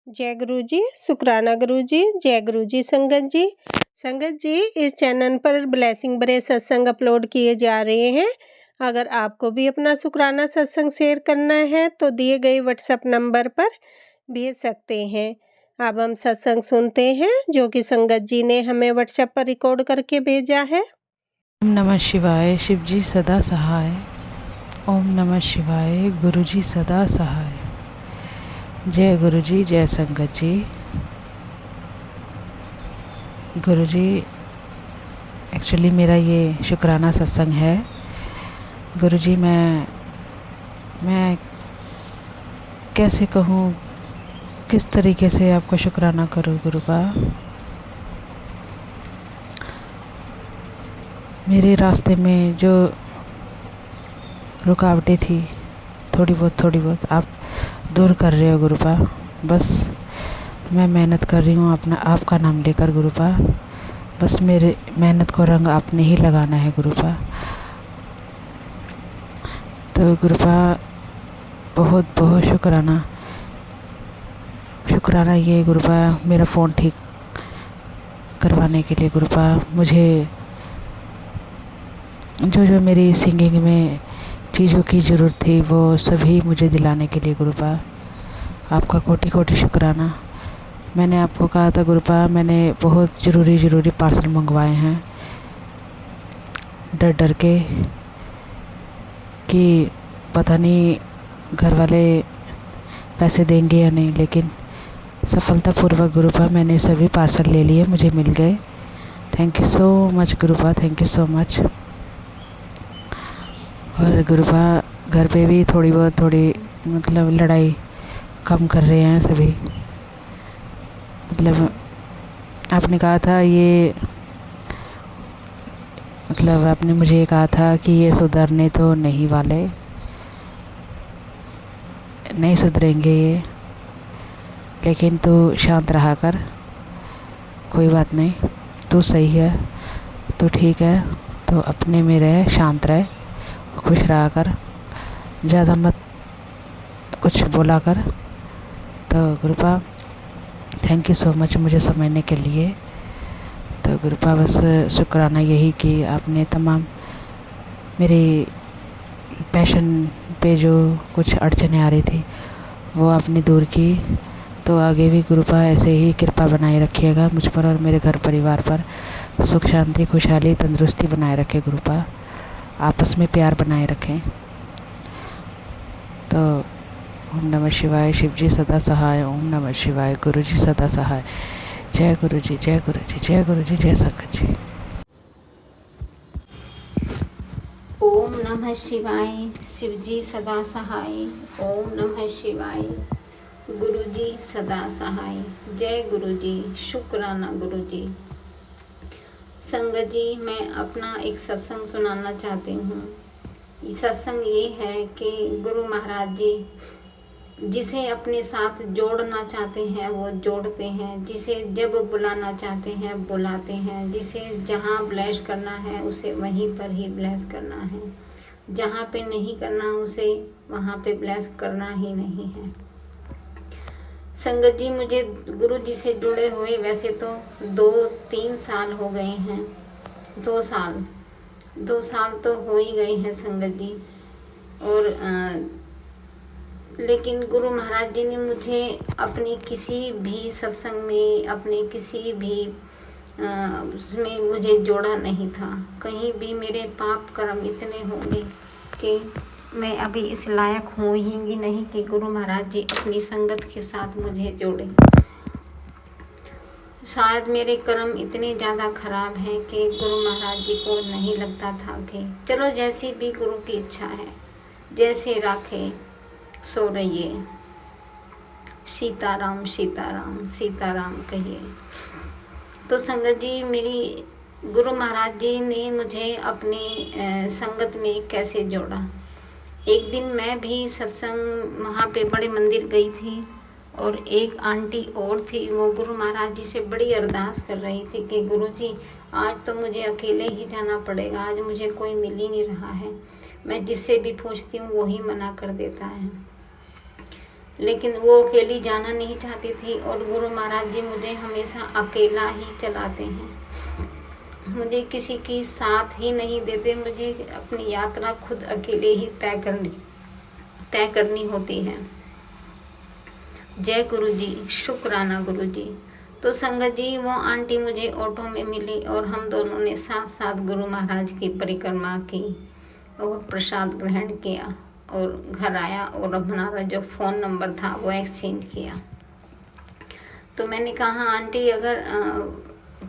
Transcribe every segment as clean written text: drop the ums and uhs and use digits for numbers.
जय गुरु जी, शुक्राना गुरु जी, जय गुरु जी संगत जी। संगत जी, इस चैनल पर ब्लेसिंग भरे सत्संग अपलोड किए जा रहे हैं। अगर आपको भी अपना शुक्राना सत्संग शेयर करना है तो दिए गए व्हाट्सएप नंबर पर भेज सकते हैं। अब हम सत्संग सुनते हैं जो कि संगत जी ने हमें व्हाट्सएप पर रिकॉर्ड करके भेजा है। ओम नमः शिवाय, शिव जी सदा सहाय। ओम नमः शिवाय, गुरु जी सदा सहाय। जय गुरु जी, जय संगत जी। गुरु जी, एक्चुअली मेरा ये शुक्राना सत्संग है। गुरु जी, मैं कैसे कहूँ, किस तरीके से आपको शुक्राना करूँ गुरु का। मेरे रास्ते में जो रुकावटें थी थोड़ी बहुत आप दूर कर रहे हो गुरुपा। बस मैं मेहनत कर रही हूँ अपना आपका नाम लेकर गुरुपा। बस मेरे मेहनत को रंग आपने ही लगाना है गुरुपा। तो गुरुपा बहुत बहुत शुक्राना ये गुरुपा, मेरा फ़ोन ठीक करवाने के लिए गुरुपा। मुझे जो मेरी सिंगिंग में चीज़ों की ज़रूरत थी वो सभी मुझे दिलाने के लिए गुरुपा आपका कोटि कोटि शुक्राना। मैंने आपको कहा था गुरुपा, मैंने बहुत ज़रूरी पार्सल मंगवाए हैं डर के कि पता नहीं घर वाले पैसे देंगे या नहीं, लेकिन सफलतापूर्वक गुरुपा मैंने सभी पार्सल ले लिए, मुझे मिल गए। Thank you so much गुरुपा, thank you so much. और गुरुपा घर पे भी थोड़ी मतलब लड़ाई कम कर रहे हैं सभी। मतलब आपने कहा था ये, मतलब आपने मुझे कहा था कि ये सुधरने तो नहीं वाले, नहीं सुधरेंगे ये, लेकिन तू शांत रहा कर, कोई बात नहीं, तू सही है, तू ठीक है, तो अपने में रह, शांत रह, खुश रहा कर, ज़्यादा मत कुछ बोला कर। तो गुरुपा थैंक यू सो मच मुझे समझने के लिए। तो गुरुपा बस शुक्राना यही कि आपने तमाम मेरी पैशन पे जो कुछ अड़चनें आ रही थी वो आपने दूर की। तो आगे भी गुरुपा ऐसे ही कृपा बनाए रखिएगा मुझ पर और मेरे घर परिवार पर। सुख शांति खुशहाली तंदुरुस्ती बनाए रखे गुरुपा, आपस में प्यार बनाए रखें। तो ओम नमः शिवाय, शिव जी सदा सहाय। ओम नमः शिवाय, गुरु जी सदा सहाय। जय गुरु जी, जय गुरु जी, जय गुरु जी, जय संगत जी। ओम नमः शिवाय, शिव जी सदा सहाय। ओम नमः शिवाय, गुरु जी सदा सहाय। जय गुरु जी, शुक्राना गुरु जी। संगत जी, मैं अपना एक सत्संग सुनाना चाहती हूँ। सत्संग ये है कि गुरु महाराज जी जिसे अपने साथ जोड़ना चाहते हैं वो जोड़ते हैं, जिसे जब बुलाना चाहते हैं बुलाते हैं, जिसे जहाँ ब्लेस करना है उसे वहीं पर ही ब्लेस करना है, जहाँ पे नहीं करना उसे वहाँ पे ब्लेस करना ही नहीं है। संगत जी, मुझे गुरु जी से जुड़े हुए वैसे तो 2-3 साल हो गए हैं। 2 साल तो हो ही गए हैं संगत जी। और लेकिन गुरु महाराज जी ने मुझे अपनी किसी भी सत्संग में, अपने किसी भी उसमें मुझे जोड़ा नहीं था। कहीं भी मेरे पाप कर्म इतने होंगे कि मैं अभी इस लायक हूँ ही नहीं कि गुरु महाराज जी अपनी संगत के साथ मुझे जोड़े। शायद मेरे कर्म इतने ज़्यादा खराब हैं कि गुरु महाराज जी को नहीं लगता था कि चलो जैसी भी गुरु की इच्छा है, जैसे राखे सो रहिए, सीताराम सीताराम सीताराम कहिए। तो संगत जी, मेरी गुरु महाराज जी ने मुझे अपनी संगत में कैसे जोड़ा। एक दिन मैं भी सत्संग वहाँ पे बड़े मंदिर गई थी और एक आंटी और थी, वो गुरु महाराज जी से बड़ी अरदास कर रही थी कि गुरु जी आज तो मुझे अकेले ही जाना पड़ेगा, आज मुझे कोई मिल ही नहीं रहा है, मैं जिससे भी पूछती हूँ वो ही मना कर देता है। लेकिन वो अकेली जाना नहीं चाहती थी और गुरु महाराज जी मुझे हमेशा अकेला ही चलाते हैं, मुझे किसी की साथ ही नहीं देते, मुझे अपनी यात्रा खुद अकेले ही तय करनी होती है। जय गुरु जी, शुक्राना गुरु जी। तो संगत जी, वो आंटी मुझे ऑटो में मिली और हम दोनों ने साथ साथ गुरु महाराज की परिक्रमा की और प्रसाद ग्रहण किया और घर आया और हमारा जो फ़ोन नंबर था वो एक्सचेंज किया। तो मैंने कहा आंटी अगर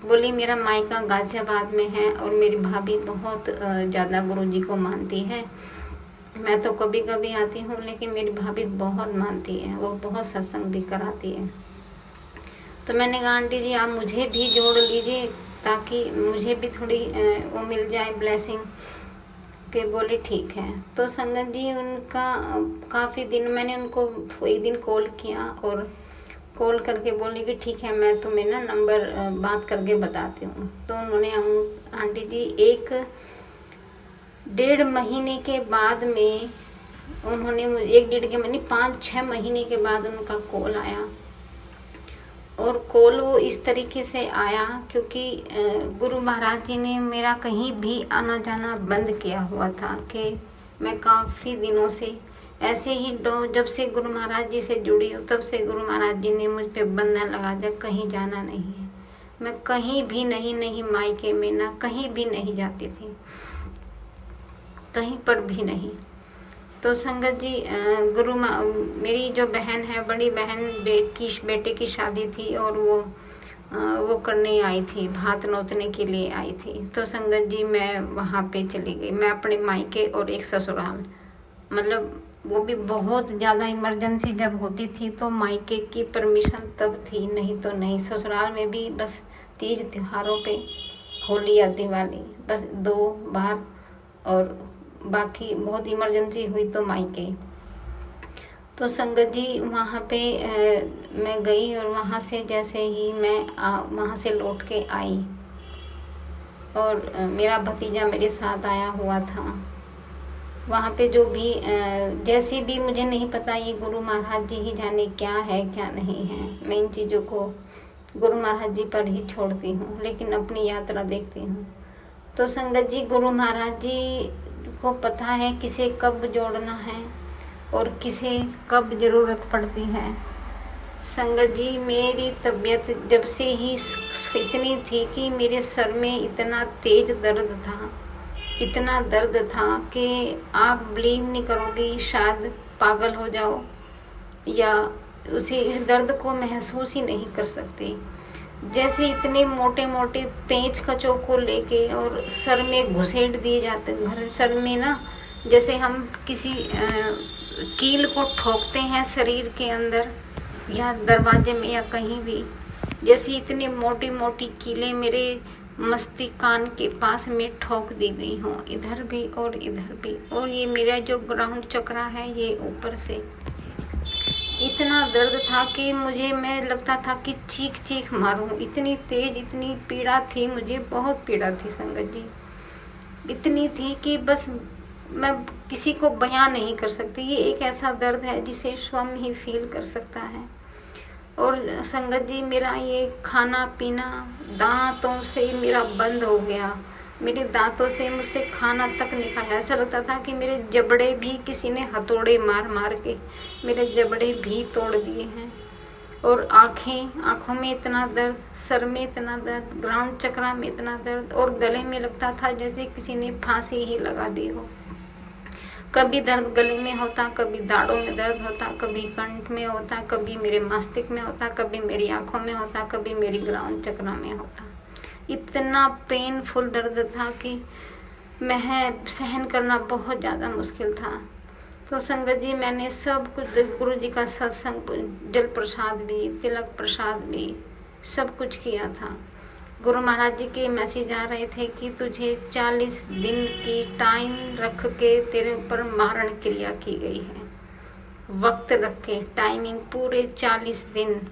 बोली मेरा मायका गाजियाबाद में है और मेरी भाभी बहुत ज़्यादा गुरुजी को मानती है, मैं तो कभी कभी आती हूँ लेकिन मेरी भाभी बहुत मानती है, वो बहुत सत्संग भी कराती है। तो मैंने कहा आंटी जी आप मुझे भी जोड़ लीजिए ताकि मुझे भी थोड़ी वो मिल जाए ब्लेसिंग के। बोले ठीक है। तो संगत जी उनका काफ़ी दिन मैंने उनको एक दिन कॉल किया और कॉल करके बोली कि ठीक है मैं तुम्हें ना नंबर बात करके बताती हूँ। तो उन्होंने आंटी जी 1-1.5 महीने के बाद में उन्होंने मुझे 1-1.5 के महीने 5-6 महीने के बाद उनका कॉल आया। और कॉल वो इस तरीके से आया क्योंकि गुरु महाराज जी ने मेरा कहीं भी आना जाना बंद किया हुआ था कि मैं काफ़ी दिनों से ऐसे ही जब से गुरु महाराज जी से जुड़ी हूँ तब से गुरु महाराज जी ने मुझ पे बंधन लगा दिया, कहीं जाना नहीं है। मैं कहीं भी नहीं मायके में ना कहीं भी नहीं जाती थी, कहीं पर भी नहीं। तो संगत जी मेरी जो बहन है, बड़ी बहन बेटे की शादी थी और वो करने आई थी, भात नोतने के लिए आई थी। तो संगत जी मैं वहाँ पे चली गई, मैं अपने मायके और एक ससुराल, मतलब वो भी बहुत ज़्यादा इमरजेंसी जब होती थी तो मायके की परमिशन तब थी, नहीं तो नहीं। ससुराल में भी बस तीज त्योहारों पे, होली या दिवाली, बस 2 बार, और बाकी बहुत इमरजेंसी हुई तो मायके। तो संगत जी वहाँ पे मैं गई और वहाँ से जैसे ही मैं वहाँ से लौट के आई और मेरा भतीजा मेरे साथ आया हुआ था। वहाँ पे जो भी जैसे भी मुझे नहीं पता, ये गुरु महाराज जी ही जाने क्या है क्या नहीं है। मैं इन चीज़ों को गुरु महाराज जी पर ही छोड़ती हूँ, लेकिन अपनी यात्रा देखती हूँ। तो संगत जी गुरु महाराज जी को पता है किसे कब जोड़ना है और किसे कब ज़रूरत पड़ती है। संगत जी मेरी तबीयत जब से ही इतनी थी कि मेरे सर में इतना तेज दर्द था, इतना दर्द था कि आप बिलीव नहीं करोगी, शायद पागल हो जाओ या उसे इस दर्द को महसूस ही नहीं कर सकती। जैसे इतने मोटे मोटे पेंच कचों को लेके और सर में घुसेड़ दिए जाते, सर में ना जैसे हम किसी कील को ठोकते हैं शरीर के अंदर या दरवाजे में या कहीं भी, जैसे इतनी मोटी मोटी कीलें मेरे मस्तिष्क कान के पास में ठोक दी गई हूँ, इधर भी और इधर भी। और ये मेरा जो ग्राउंड चक्रा है ये ऊपर से इतना दर्द था कि मैं लगता था कि चीख मारूं, इतनी तेज इतनी पीड़ा थी मुझे, बहुत पीड़ा थी संगत जी, इतनी थी कि बस मैं किसी को बयां नहीं कर सकती। ये एक ऐसा दर्द है जिसे स्वयं ही फील कर सकता है। और संगत जी मेरा ये खाना पीना दांतों से मेरा बंद हो गया, मेरे दांतों से मुझसे खाना तक नहीं खाया। ऐसा लगता था कि मेरे जबड़े भी किसी ने हथौड़े मार के मेरे जबड़े भी तोड़ दिए हैं। और आँखों में इतना दर्द, सर में इतना दर्द, ग्राउंड चक्रा में इतना दर्द, और गले में लगता था जैसे किसी ने फांसी ही लगा दी हो। कभी दर्द गले में होता, कभी दाढ़ों में दर्द होता, कभी कंठ में होता, कभी मेरे मस्तिष्क में होता, कभी मेरी आँखों में होता, कभी मेरी ग्राउंड चक्रा में होता। इतना पेनफुल दर्द था कि मैं सहन करना बहुत ज़्यादा मुश्किल था। तो संगत जी मैंने सब कुछ गुरु जी का सत्संग, जल प्रसाद भी, तिलक प्रसाद भी, सब कुछ किया था। गुरु महाराज जी के मैसेज आ रहे थे कि तुझे 40 दिन की टाइम रख के तेरे ऊपर मारण क्रिया की गई है, वक्त रख के टाइमिंग पूरे 40 दिन।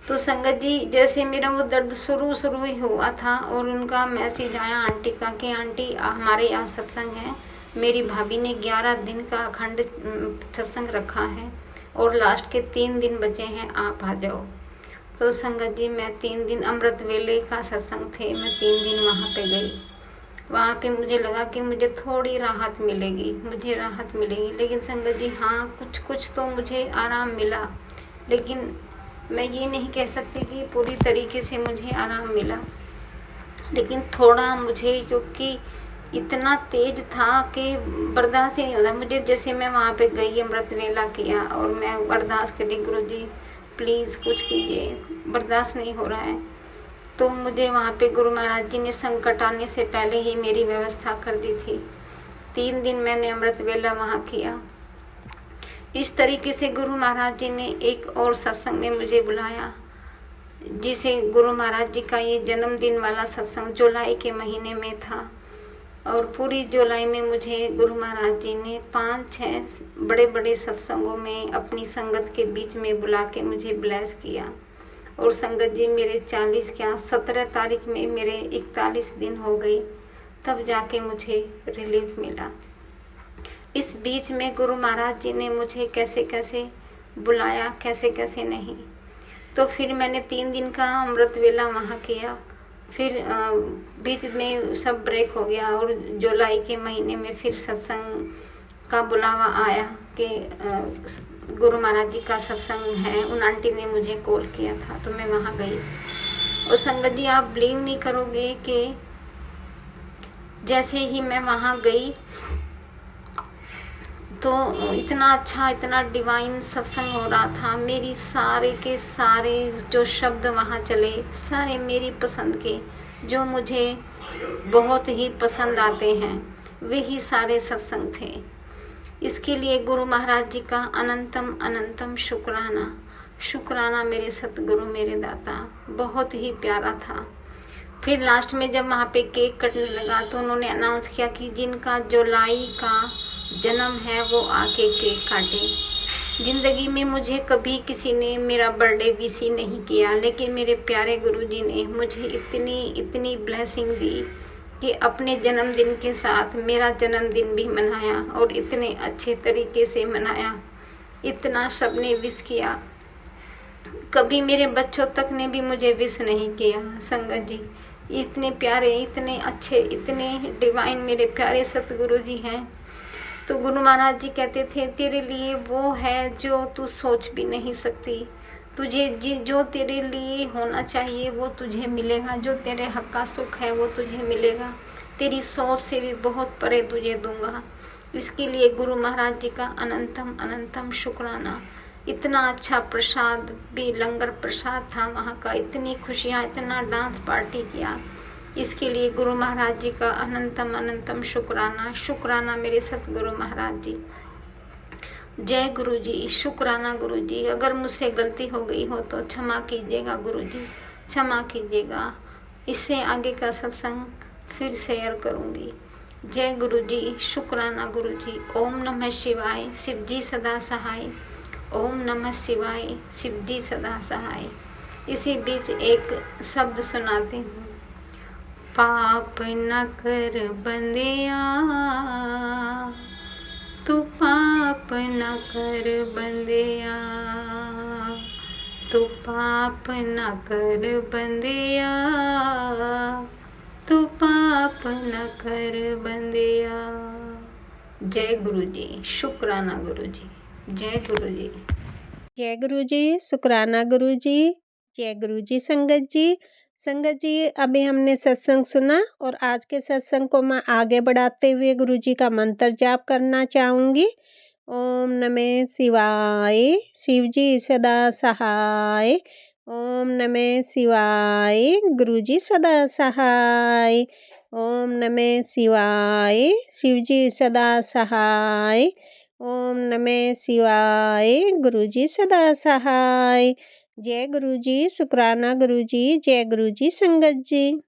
तो संगत जी जैसे मेरा वो दर्द शुरू ही हुआ था और उनका मैसेज आया आंटी का कि आंटी हमारे यहाँ सत्संग है, मेरी भाभी ने 11 दिन का अखंड सत्संग रखा है, और लास्ट के 3 दिन बचे हैं, आप आ जाओ। तो संगत जी मैं 3 दिन अमृत वेले का सत्संग थे, मैं 3 दिन वहाँ पे गई। वहाँ पे मुझे लगा कि मुझे थोड़ी राहत मिलेगी, लेकिन संगत जी हाँ, कुछ तो मुझे आराम मिला, लेकिन मैं ये नहीं कह सकती कि पूरी तरीके से मुझे आराम मिला, लेकिन थोड़ा मुझे, क्योंकि इतना तेज था कि बर्दाश्त ही नहीं होता मुझे। जैसे मैं वहाँ पे गई, अमृत वेला किया और मैं अरदास करी, गुरु जी प्लीज़ कुछ कीजिए, बर्दाश्त नहीं हो रहा है। तो मुझे वहाँ पे गुरु महाराज जी ने संकट आने से पहले ही मेरी व्यवस्था कर दी थी। 3 दिन मैंने अमृत वेला वहाँ किया। इस तरीके से गुरु महाराज जी ने एक और सत्संग में मुझे बुलाया, जिसे गुरु महाराज जी का ये जन्मदिन वाला सत्संग जुलाई के महीने में था। और पूरी जुलाई में मुझे गुरु महाराज जी ने 5-6 बड़े बड़े सत्संगों में अपनी संगत के बीच में बुला के मुझे ब्लेस किया। और संगत जी मेरे 17 तारीख में मेरे 41 दिन हो गए, तब जाके मुझे रिलीफ मिला। इस बीच में गुरु महाराज जी ने मुझे कैसे कैसे बुलाया, कैसे कैसे नहीं। तो फिर मैंने 3 दिन का अमृत वेला वहाँ किया। फिर बीच में सब ब्रेक हो गया और जुलाई के महीने में फिर सत्संग का बुलावा आया कि गुरु महाराज जी का सत्संग है। उन आंटी ने मुझे कॉल किया था, तो मैं वहाँ गई। और संगत जी आप बिलीव नहीं करोगे कि जैसे ही मैं वहाँ गई तो इतना अच्छा, इतना डिवाइन सत्संग हो रहा था। मेरी सारे के सारे जो शब्द वहाँ चले, सारे मेरी पसंद के, जो मुझे बहुत ही पसंद आते हैं, वे ही सारे सत्संग थे। इसके लिए गुरु महाराज जी का अनंतम अनंतम शुक्राना मेरे सतगुरु, मेरे दाता। बहुत ही प्यारा था। फिर लास्ट में जब वहाँ पे केक कटने लगा तो उन्होंने अनाउंस किया कि जिनका जुलाई का जन्म है वो आके केक काटे। जिंदगी में मुझे कभी किसी ने मेरा बर्थडे विश ही नहीं किया, लेकिन मेरे प्यारे गुरुजी ने मुझे इतनी ब्लेसिंग दी कि अपने जन्मदिन के साथ मेरा जन्मदिन भी मनाया और इतने अच्छे तरीके से मनाया। इतना सबने विश किया, कभी मेरे बच्चों तक ने भी मुझे विश नहीं किया। संगत जी इतने प्यारे, इतने अच्छे, इतने डिवाइन मेरे प्यारे सतगुरु जी हैं। तो गुरु महाराज जी कहते थे तेरे लिए वो है जो तू सोच भी नहीं सकती। तुझे जो तेरे लिए होना चाहिए वो तुझे मिलेगा, जो तेरे हक का सुख है वो तुझे मिलेगा। तेरी सोच से भी बहुत परे तुझे दूंगा। इसके लिए गुरु महाराज जी का अनंतम अनंतम शुक्राना। इतना अच्छा प्रसाद भी, लंगर प्रसाद था वहाँ का, इतनी खुशियाँ, इतना डांस पार्टी किया। इसके लिए गुरु महाराज जी का अनंतम अनंतम शुक्राना मेरे सतगुरु महाराज जी। जय गुरु जी, शुक्राना गुरु जी। अगर मुझसे गलती हो गई हो तो क्षमा कीजिएगा गुरु जी, क्षमा कीजिएगा। इससे आगे का सत्संग फिर शेयर करूँगी। जय गुरु जी, शुक्राना गुरु जी। ओम नमः शिवाय, शिव जी सदा सहाय। ओम नमः शिवाय, शिव जी सदा सहाय। इसी बीच एक शब्द सुनाती हूँ। पाप न कर बंदिया, तू पाप न कर बंदिया, तू पाप न कर बंदिया, तू पाप न कर बंदिया। जय गुरु जी, शुक्राना गुरु जी। जय गुरु जी। जय गुरु जी, शुक्राना गुरु जी। जय गुरु जी। संगत जी अभी हमने सत्संग सुना और आज के सत्संग को मैं आगे बढ़ाते हुए गुरु जी का मंत्र जाप करना चाहूँगी। ओम नमः शिवाय, शिव जी सदा सहाय। ओम नमः शिवाय, गुरु जी सदा सहाय। ओम नमः शिवाय, शिव जी सदा सहाय। ओम नमः शिवाय, गुरु जी सदा सहाय। जय गुरु जी, शुक्राना गुरु जी। जय गुरु जी संगत जी।